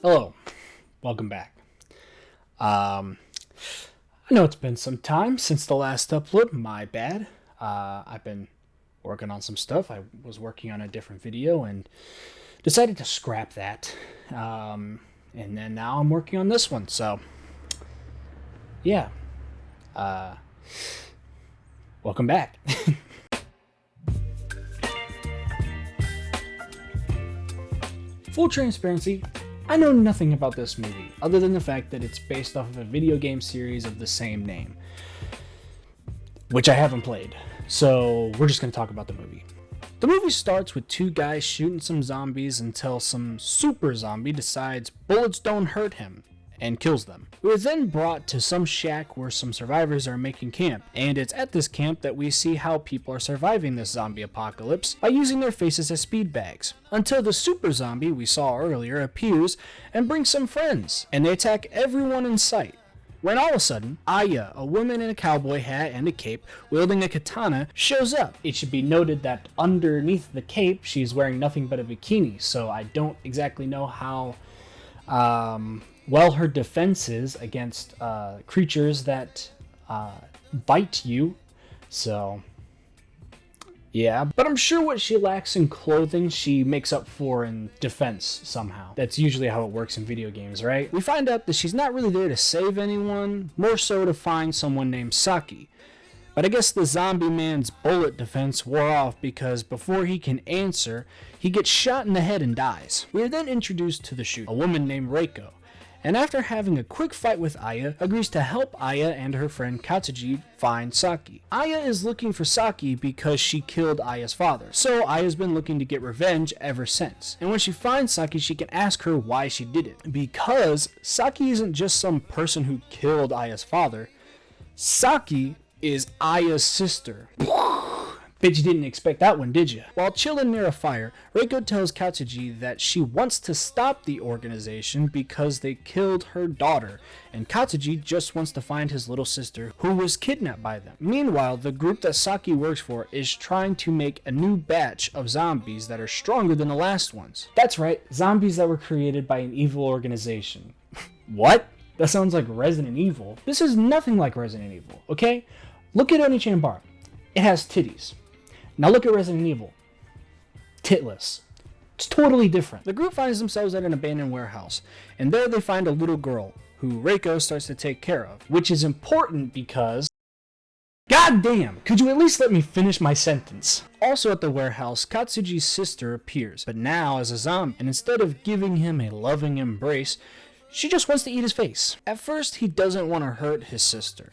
Hello, welcome back. I know it's been some time since the last upload, my bad. I've been working on some stuff. I was working on a different video and decided to scrap that. And then now I'm working on this one, so yeah. Welcome back. Full transparency, I know nothing about this movie, other than the fact that it's based off of a video game series of the same name, which I haven't played, so we're just going to talk about the movie. The movie starts with two guys shooting some zombies until some super zombie decides bullets don't hurt him and kills them. We are then brought to some shack where some survivors are making camp, and it's at this camp that we see how people are surviving this zombie apocalypse by using their faces as speed bags, until the super zombie we saw earlier appears and brings some friends, and they attack everyone in sight. When all of a sudden, Aya, a woman in a cowboy hat and a cape, wielding a katana, shows up. It should be noted that underneath the cape, she's wearing nothing but a bikini, so I don't exactly know how well her defense is against creatures that bite you. So yeah, but I'm sure what she lacks in clothing, she makes up for in defense somehow. That's usually how it works in video games, right? We find out that she's not really there to save anyone, more so to find someone named Saki. But I guess the zombie man's bullet defense wore off because before he can answer, he gets shot in the head and dies. We are then introduced to the shooter, a woman named Reiko, and after having a quick fight with Aya, agrees to help Aya and her friend Katsuji find Saki. Aya is looking for Saki because she killed Aya's father, so Aya's been looking to get revenge ever since. And when she finds Saki, she can ask her why she did it. Because Saki isn't just some person who killed Aya's father, Saki is Aya's sister. Bet you didn't expect that one, did you? While chilling near a fire, Reiko tells Katsuji that she wants to stop the organization because they killed her daughter, and Katsuji just wants to find his little sister who was kidnapped by them. Meanwhile, the group that Saki works for is trying to make a new batch of zombies that are stronger than the last ones. That's right, zombies that were created by an evil organization. What? That sounds like Resident Evil. This is nothing like Resident Evil, okay? Look at Onechanbara. It has titties. Now look at Resident Evil. Titless. It's totally different. The group finds themselves at an abandoned warehouse, and there they find a little girl, who Reiko starts to take care of, which is important because... God damn! Could you at least let me finish my sentence? Also at the warehouse, Katsuji's sister appears, but now as a zombie, and instead of giving him a loving embrace, she just wants to eat his face. At first, he doesn't want to hurt his sister,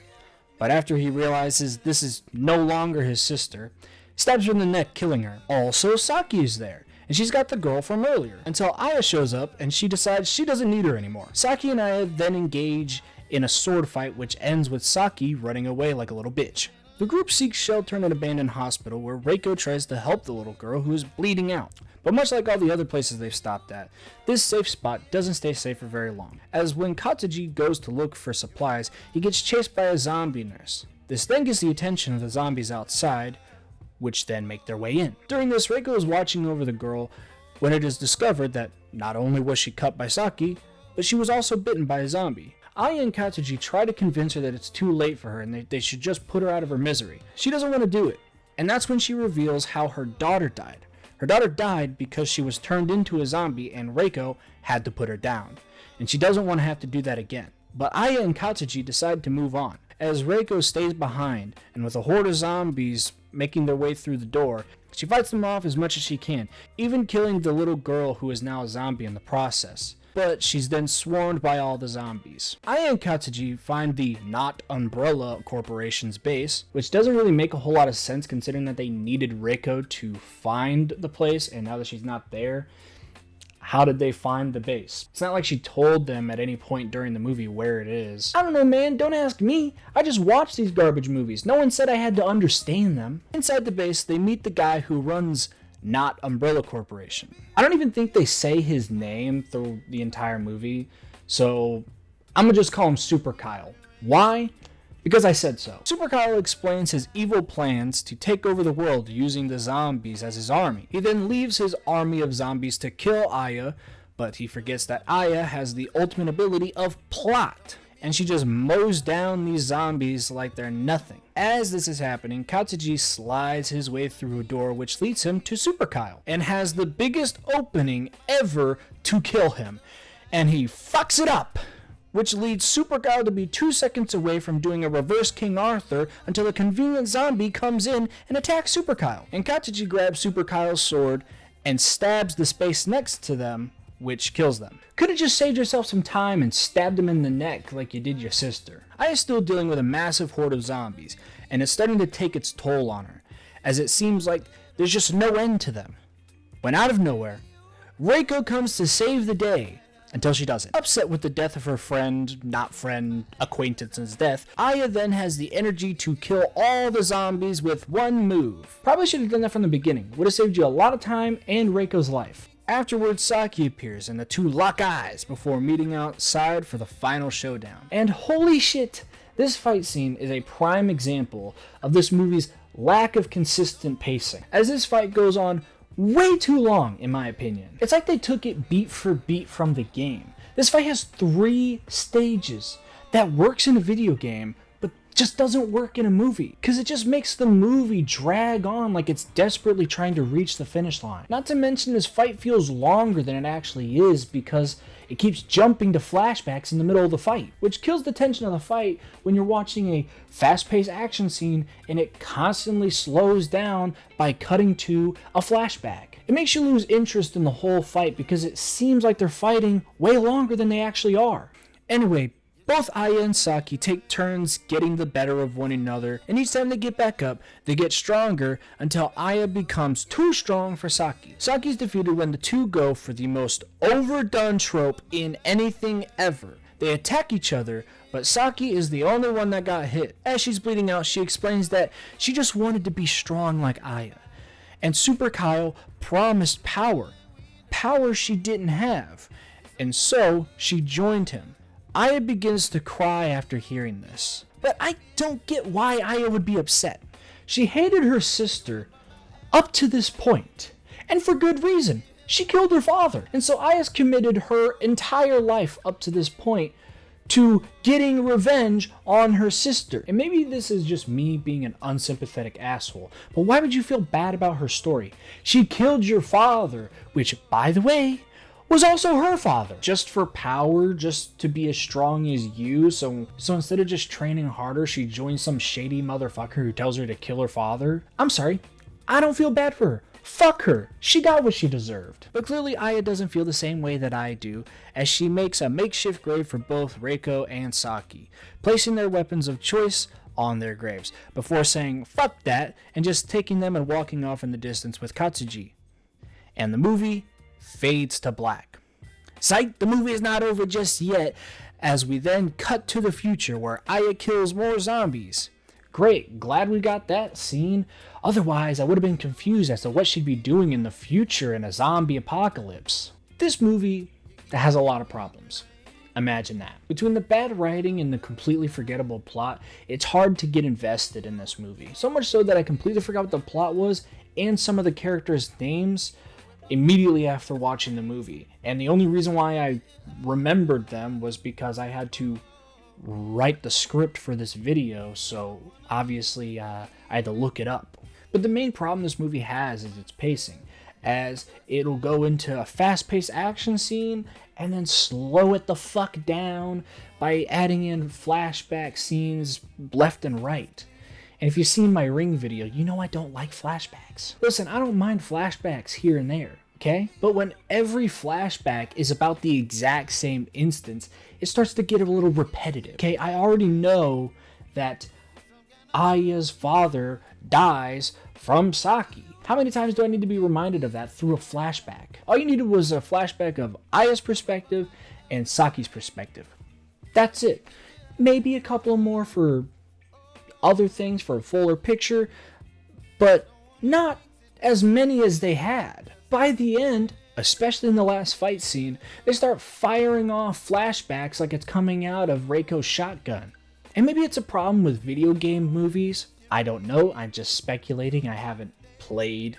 but after he realizes this is no longer his sister, stabs her in the neck, killing her. Also, Saki is there, and she's got the girl from earlier, until Aya shows up and she decides she doesn't need her anymore. Saki and Aya then engage in a sword fight which ends with Saki running away like a little bitch. The group seeks shelter in an abandoned hospital where Reiko tries to help the little girl who is bleeding out. But much like all the other places they've stopped at, this safe spot doesn't stay safe for very long, as when Katsuji goes to look for supplies, he gets chased by a zombie nurse. This then gets the attention of the zombies outside, which then make their way in. During this, Reiko is watching over the girl when it is discovered that not only was she cut by Saki, but she was also bitten by a zombie. Aya and Katsuji try to convince her that it's too late for her and they should just put her out of her misery. She doesn't want to do it, and that's when she reveals how her daughter died. Her daughter died because she was turned into a zombie and Reiko had to put her down, and she doesn't want to have to do that again. But Aya and Katsuji decide to move on, as Reiko stays behind, and with a horde of zombies making their way through the door, she fights them off as much as she can, even killing the little girl who is now a zombie in the process. But she's then swarmed by all the zombies. Aya and Katsuji find the Not Umbrella Corporation's base, which doesn't really make a whole lot of sense considering that they needed Reiko to find the place, and now that she's not there, how did they find the base? It's not like she told them at any point during the movie where it is. I don't know, man. Don't ask me. I just watched these garbage movies. No one said I had to understand them. Inside the base, they meet the guy who runs Not Umbrella Corporation. I don't even think they say his name through the entire movie, so I'm gonna just call him Super Kyle. Why? Because I said so. Super Kyle explains his evil plans to take over the world using the zombies as his army. He then leaves his army of zombies to kill Aya, But he forgets that Aya has the ultimate ability of plot, and she just mows down these zombies like they're nothing. As this is happening, Katsuji slides his way through a door which leads him to Super Kyle, and has the biggest opening ever to kill him. And he fucks it up, which leads Super Kyle to be 2 seconds away from doing a reverse King Arthur until a convenient zombie comes in and attacks Super Kyle. And Katsuji grabs Super Kyle's sword and stabs the space next to them, which kills them. Could have just saved yourself some time and stabbed him in the neck like you did your sister. Aya is still dealing with a massive horde of zombies, and it's starting to take its toll on her, as it seems like there's just no end to them. When out of nowhere, Reiko comes to save the day, until she doesn't. Upset with the death of her acquaintance's death, Aya then has the energy to kill all the zombies with one move. Probably should have done that from the beginning. Would have saved you a lot of time and Reiko's life. Afterwards, Saki appears and the two lock eyes before meeting outside for the final showdown. And holy shit, this fight scene is a prime example of this movie's lack of consistent pacing, as this fight goes on way too long, in my opinion. It's like they took it beat for beat from the game. This fight has 3 stages that works in a video game, but just doesn't work in a movie, because it just makes the movie drag on like it's desperately trying to reach the finish line. Not to mention this fight feels longer than it actually is because it keeps jumping to flashbacks in the middle of the fight, which kills the tension of the fight when you're watching a fast-paced action scene and it constantly slows down by cutting to a flashback. It makes you lose interest in the whole fight because it seems like they're fighting way longer than they actually are. Anyway, both Aya and Saki take turns getting the better of one another, and each time they get back up, they get stronger until Aya becomes too strong for Saki. Saki is defeated when the two go for the most overdone trope in anything ever. They attack each other, but Saki is the only one that got hit. As she's bleeding out, she explains that she just wanted to be strong like Aya. And Super Kyle promised power she didn't have, and so she joined him. Aya begins to cry after hearing this. But I don't get why Aya would be upset. She hated her sister up to this point, and for good reason. She killed her father, and so Aya's committed her entire life up to this point to getting revenge on her sister. And maybe this is just me being an unsympathetic asshole, but why would you feel bad about her story? She killed your father, which, by the way, was also her father, just for power, just to be as strong as you. So instead of just training harder, she joins some shady motherfucker who tells her to kill her father. I'm sorry, I don't feel bad for her. Fuck her. She got what she deserved. But clearly Aya doesn't feel the same way that I do, as she makes a makeshift grave for both Reiko and Saki, placing their weapons of choice on their graves, before saying fuck that and just taking them and walking off in the distance with Katsuji. And the movie fades to black. Psych, the movie is not over just yet, as we then cut to the future where Aya kills more zombies. Great, glad we got that scene. Otherwise, I would have been confused as to what she'd be doing in the future in a zombie apocalypse. This movie has a lot of problems. Imagine that. Between the bad writing and the completely forgettable plot, it's hard to get invested in this movie. So much so that I completely forgot what the plot was and some of the characters' names immediately after watching the movie. And the only reason why I remembered them was because I had to write the script for this video, so obviously I had to look it up. But the main problem this movie has is its pacing, as it'll go into a fast-paced action scene and then slow it the fuck down by adding in flashback scenes left and right. And if you've seen my Ring video, you know I don't like flashbacks. Listen, I don't mind flashbacks here and there, okay? But when every flashback is about the exact same instance, it starts to get a little repetitive, okay? I already know that Aya's father dies from Saki. How many times do I need to be reminded of that through a flashback? All you needed was a flashback of Aya's perspective and Saki's perspective. That's it. Maybe a couple more for other things for a fuller picture, but not as many as they had. By the end, especially in the last fight scene, they start firing off flashbacks like it's coming out of Reiko's shotgun. And maybe it's a problem with video game movies. I don't know. I'm just speculating. I haven't played,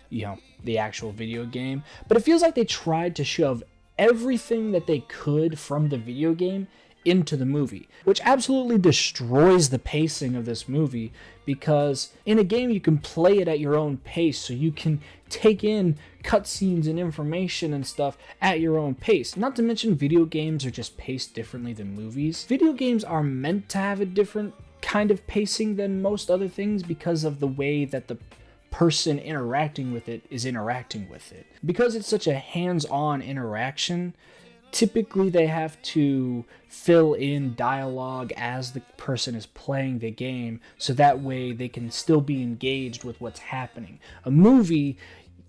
the actual video game. But it feels like they tried to shove everything that they could from the video game into the movie, which absolutely destroys the pacing of this movie, because in a game you can play it at your own pace, so you can take in cutscenes and information and stuff at your own pace. Not to mention, video games are just paced differently than movies. Video games are meant to have a different kind of pacing than most other things because of the way that the person interacting with it is interacting with it. Because it's such a hands-on interaction, typically they have to fill in dialogue as the person is playing the game, so that way they can still be engaged with what's happening. A movie,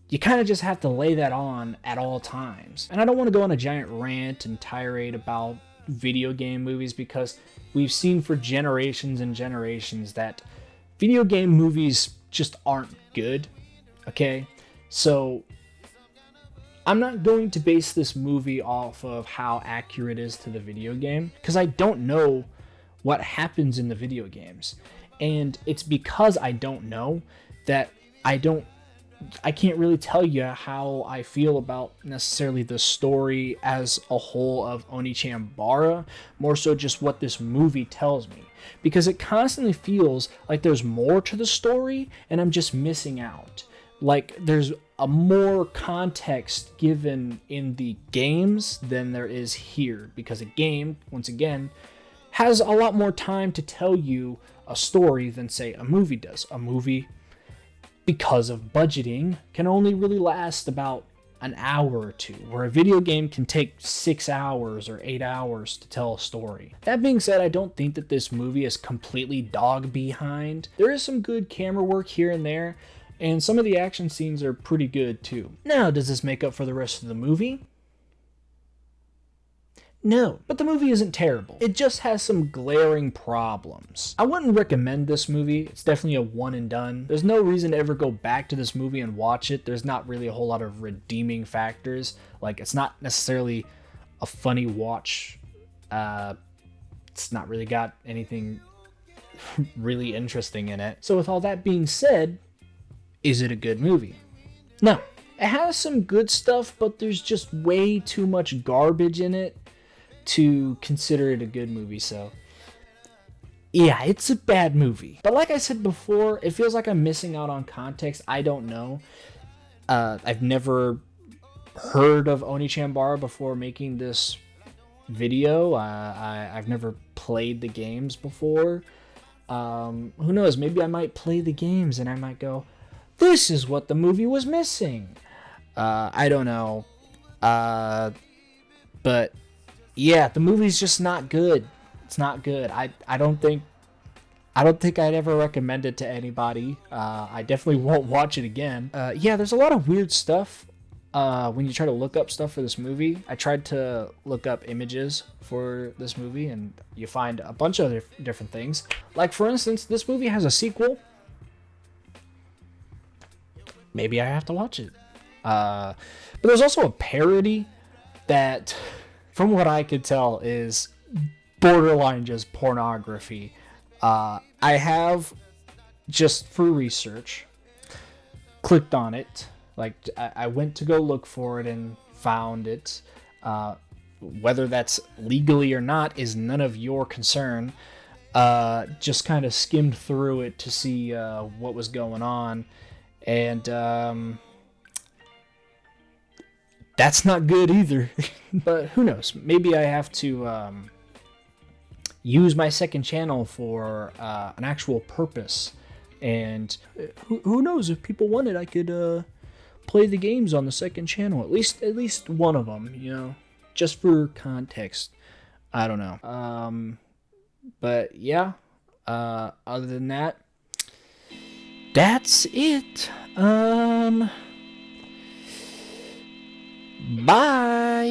you kind of just have to lay that on at all times. And I don't want to go on a giant rant and tirade about video game movies, because we've seen for generations and generations that video game movies just aren't good, okay? So I'm not going to base this movie off of how accurate it is to the video game, because I don't know what happens in the video games. And it's because I don't know that I can't really tell you how I feel about necessarily the story as a whole of Onechanbara, more so just what this movie tells me. Because it constantly feels like there's more to the story and I'm just missing out. Like there's a more context given in the games than there is here, because a game, once again, has a lot more time to tell you a story than, say, a movie does. A movie, because of budgeting, can only really last about an hour or two, where a video game can take 6 hours or 8 hours to tell a story. That being said, I don't think that this movie is completely dog behind. There is some good camera work here and there, and some of the action scenes are pretty good too. Now, does this make up for the rest of the movie? No, but the movie isn't terrible. It just has some glaring problems. I wouldn't recommend this movie. It's definitely a one and done. There's no reason to ever go back to this movie and watch it. There's not really a whole lot of redeeming factors. Like, it's not necessarily a funny watch. It's not really got anything really interesting in it. So with all that being said, is it a good movie? No. It has some good stuff, but there's just way too much garbage in it to consider it a good movie. So yeah, it's a bad movie. But like I said before, it feels like I'm missing out on context. I don't know. I've never heard of Onechanbara before making this video. I've never played the games before. Who knows? Maybe I might play the games and I might go, this is what the movie was missing. I don't know. But yeah, the movie's just not good. It's not good. I don't think I'd ever recommend it to anybody. I definitely won't watch it again. Yeah, there's a lot of weird stuff when you try to look up stuff for this movie. I tried to look up images for this movie, and you find a bunch of different things. Like, for instance, this movie has a sequel. Maybe I have to watch it. But there's also a parody that, from what I could tell, is borderline just pornography. I have, just for research, clicked on it. Like, I went to go look for it and found it. Whether that's legally or not is none of your concern. Just kind of skimmed through it to see what was going on. And that's not good either. But who knows? Maybe I have to use my second channel for an actual purpose. And who knows? If people want it, I could play the games on the second channel. At least one of them, you know, just for context. I don't know. But yeah. Other than that, that's it. Bye.